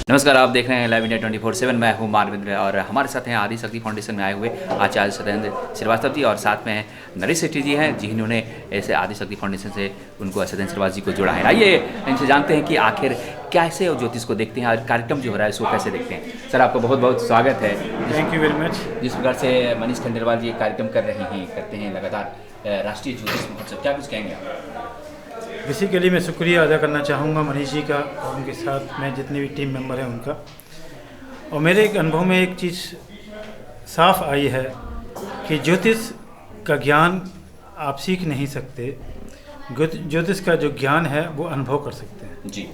नमस्कार, आप देख रहे हैं लाइव इंडिया 24/7। मैं हूं मानवेंद्र और हमारे साथ हैं आदि शक्ति फाउंडेशन में आए हुए आचार्य सत्येंद्र श्रीवास्तव जी और साथ में हैं नरेश सेठी जी हैं जिन्होंने ऐसे आदि शक्ति फाउंडेशन से उनको सत्येंद्र श्रीवास्तव जी को जोड़ा है। आइए इनसे जानते हैं कि आखिर कैसे वो ज्योतिष को देखते हैं और कार्यक्रम जो हो रहा है उसको कैसे देखते हैं। सर, आपका बहुत बहुत स्वागत है। Thank you very much. जिस प्रकार से मनीष खंडेलवाल जी कार्यक्रम करते हैं लगातार राष्ट्रीय ज्योतिष महोत्सव, क्या कुछ कहेंगे आप? बेसिकली मैं शुक्रिया अदा करना चाहूँगा मनीष जी का और उनके साथ में जितने भी टीम मेंबर हैं उनका। और मेरे एक अनुभव में एक चीज़ साफ आई है कि ज्योतिष का ज्ञान आप सीख नहीं सकते। ज्योतिष का जो ज्ञान है वो अनुभव कर सकते हैं जी।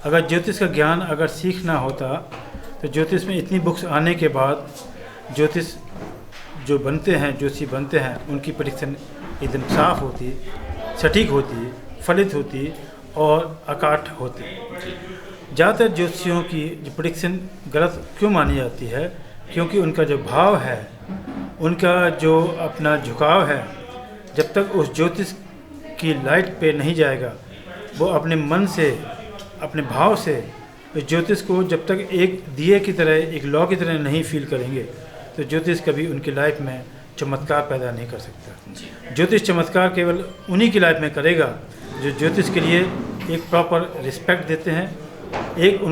अगर ज्योतिष का ज्ञान अगर सीखना होता तो ज्योतिष में इतनी बुक्स आने के बाद ज्योतिष जो बनते हैं, ज्योतिषी बनते हैं, उनकी प्रेडिक्शन एकदम साफ होती, सटीक होती, फलित होती और अकाट होती। ज़्यादातर ज्योतिषियों की जो प्रेडिक्शन गलत क्यों मानी जाती है? क्योंकि उनका जो भाव है, उनका जो अपना झुकाव है, जब तक उस ज्योतिष की लाइट पे नहीं जाएगा, वो अपने मन से, अपने भाव से उस ज्योतिष को जब तक एक दिए की तरह, एक लौ की तरह नहीं फील करेंगे तो ज्योतिष कभी उनकी लाइफ में चमत्कार पैदा नहीं कर सकता। ज्योतिष चमत्कार केवल उन्हीं की लाइफ में करेगा जो ज्योतिष के लिए एक प्रॉपर रिस्पेक्ट देते हैं, एक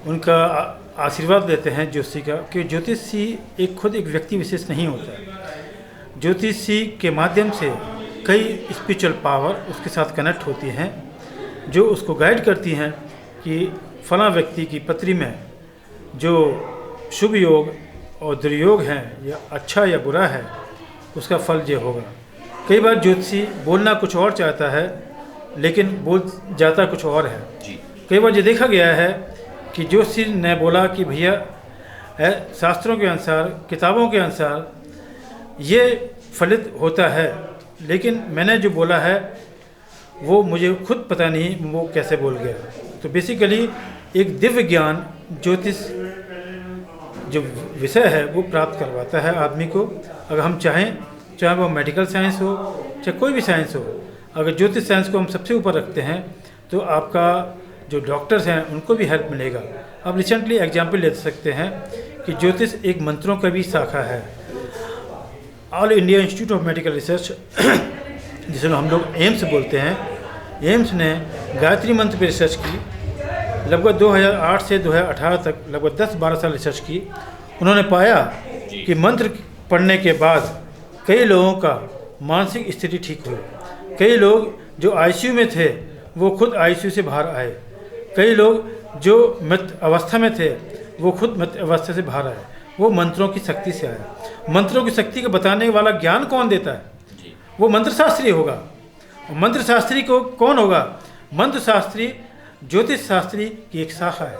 उनका आशीर्वाद देते हैं ज्योतिषी का। कि ज्योतिषी एक खुद एक व्यक्ति विशेष नहीं होता है। ज्योतिषी के माध्यम से कई स्पिरिचुअल पावर उसके साथ कनेक्ट होती हैं जो उसको गाइड करती हैं कि फला व्यक्ति की पत्री में जो शुभ योग और दुर्योग हैं या अच्छा या बुरा है, उसका फल ये होगा। कई बार ज्योतिषी बोलना कुछ और चाहता है लेकिन बोल जाता कुछ और है जी। कई बार ये देखा गया है कि ज्योतिषी ने बोला कि भैया शास्त्रों के अनुसार, किताबों के अनुसार ये फलित होता है, लेकिन मैंने जो बोला है वो मुझे खुद पता नहीं वो कैसे बोल गया। तो बेसिकली एक दिव्य ज्ञान ज्योतिष जो विषय है वो प्राप्त करवाता है आदमी को। अगर हम चाहें, चाहे वो मेडिकल साइंस हो, चाहे कोई भी साइंस हो, अगर ज्योतिष साइंस को हम सबसे ऊपर रखते हैं तो आपका जो डॉक्टर्स हैं उनको भी हेल्प मिलेगा। अब रिसेंटली एग्जाम्पल ले सकते हैं कि ज्योतिष एक मंत्रों का भी शाखा है। All India institute of medical research जिसे हम लोग एम्स बोलते हैं, एम्स ने गायत्री मंत्र पर रिसर्च की। लगभग 2008 से 2018 तक लगभग 10-12 साल रिसर्च की। उन्होंने पाया कि मंत्र पढ़ने के बाद कई लोगों का मानसिक स्थिति ठीक हुई। कई लोग जो आईसीयू में थे वो खुद आईसीयू से बाहर आए। कई लोग जो मृत अवस्था में थे वो खुद मृत अवस्था से बाहर आए। वो मंत्रों की शक्ति से आए। मंत्रों की शक्ति को बताने वाला ज्ञान कौन देता है? वो मंत्र शास्त्री होगा। और मंत्र शास्त्री को कौन होगा? मंत्र शास्त्री ज्योतिष शास्त्री की एक शाखा है।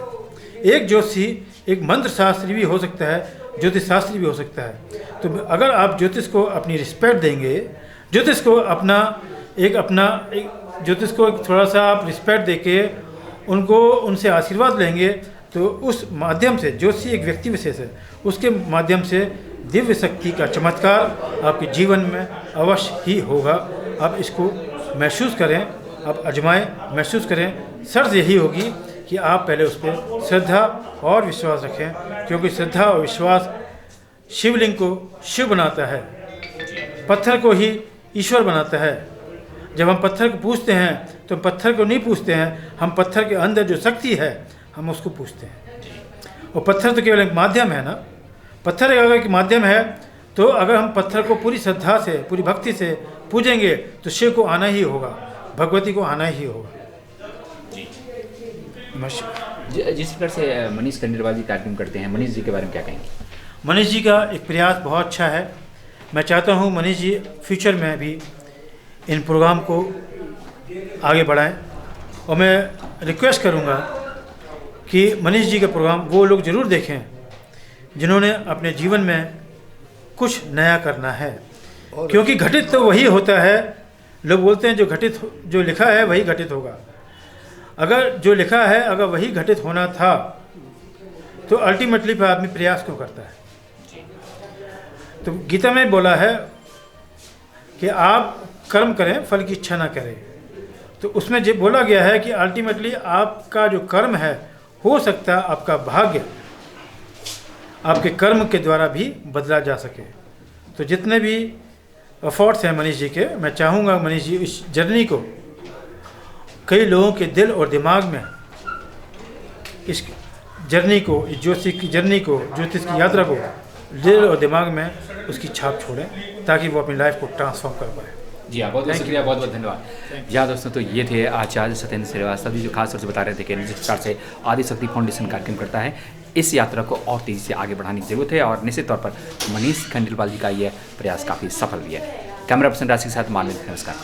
एक ज्योतिषी एक मंत्र शास्त्री भी हो सकता है, ज्योतिष शास्त्री भी हो सकता है। तो अगर आप ज्योतिष को अपनी रिस्पेक्ट देंगे, ज्योतिष को ज्योतिष को थोड़ा सा आप रिस्पेक्ट देके उनसे आशीर्वाद लेंगे तो उस माध्यम से, ज्योतिषी एक व्यक्ति विशेष है, उसके माध्यम से दिव्य शक्ति का चमत्कार आपके जीवन में अवश्य ही होगा। आप इसको महसूस करें, आप आजमाएं, महसूस करें। शर्त यही होगी कि आप पहले उस पर श्रद्धा और विश्वास रखें, क्योंकि श्रद्धा और विश्वास शिवलिंग को शिव बनाता है, पत्थर को ही ईश्वर बनाता है। जब हम पत्थर को पूछते हैं तो हम पत्थर को नहीं पूछते हैं, हम पत्थर के अंदर जो शक्ति है हम उसको पूछते हैं। और पत्थर तो केवल एक माध्यम है ना। पत्थर अगर एक माध्यम है तो अगर हम पत्थर को पूरी श्रद्धा से, पूरी भक्ति से पूजेंगे तो शिव को आना ही होगा, भगवती को आना ही होगा। जिस प्रकार से मनीष खंडेलवाल जी कार्यक्रम करते हैं, मनीष जी के बारे में क्या कहेंगे? मनीष जी का एक प्रयास बहुत अच्छा है। मैं चाहता हूँ मनीष जी फ्यूचर में भी इन प्रोग्राम को आगे बढ़ाएं। और मैं रिक्वेस्ट करूँगा कि मनीष जी का प्रोग्राम वो लोग ज़रूर देखें जिन्होंने अपने जीवन में कुछ नया करना है, क्योंकि घटित तो वही होता है। लोग बोलते हैं जो लिखा है वही घटित होगा। अगर जो लिखा है अगर वही घटित होना था तो अल्टीमेटली पर आदमी प्रयास क्यों करता है? तो गीता में बोला है कि आप कर्म करें, फल की इच्छा ना करें। तो उसमें जो बोला गया है कि अल्टीमेटली आपका जो कर्म है हो सकता है आपका भाग्य आपके कर्म के द्वारा भी बदला जा सके। तो जितने भी एफर्ट्स हैं मनीष जी के, मैं चाहूँगा मनीष जी इस जर्नी को कई लोगों के दिल और दिमाग में इस जर्नी को, इस ज्योतिष की जर्नी को, ज्योतिष की यात्रा को दिल और दिमाग में उसकी छाप छोड़ें ताकि वो अपनी लाइफ को ट्रांसफॉर्म कर पाए। जी हाँ, बहुत बहुत शुक्रिया, बहुत बहुत धन्यवाद। जी हाँ दोस्तों, तो ये थे आचार्य सत्येंद्र श्रीवास्तव जी, जो खास तौर से बता रहे थे कि जिस प्रकार से आदिशक्ति फाउंडेशन कार्यक्रम करता है, इस यात्रा को और तेज़ी से आगे बढ़ाने की जरूरत है और निश्चित तौर पर मनीष खंडेलवाल जी का यह प्रयास काफ़ी सफल भी है। कैमरा पर्सन राशि के साथ मानव, नमस्कार।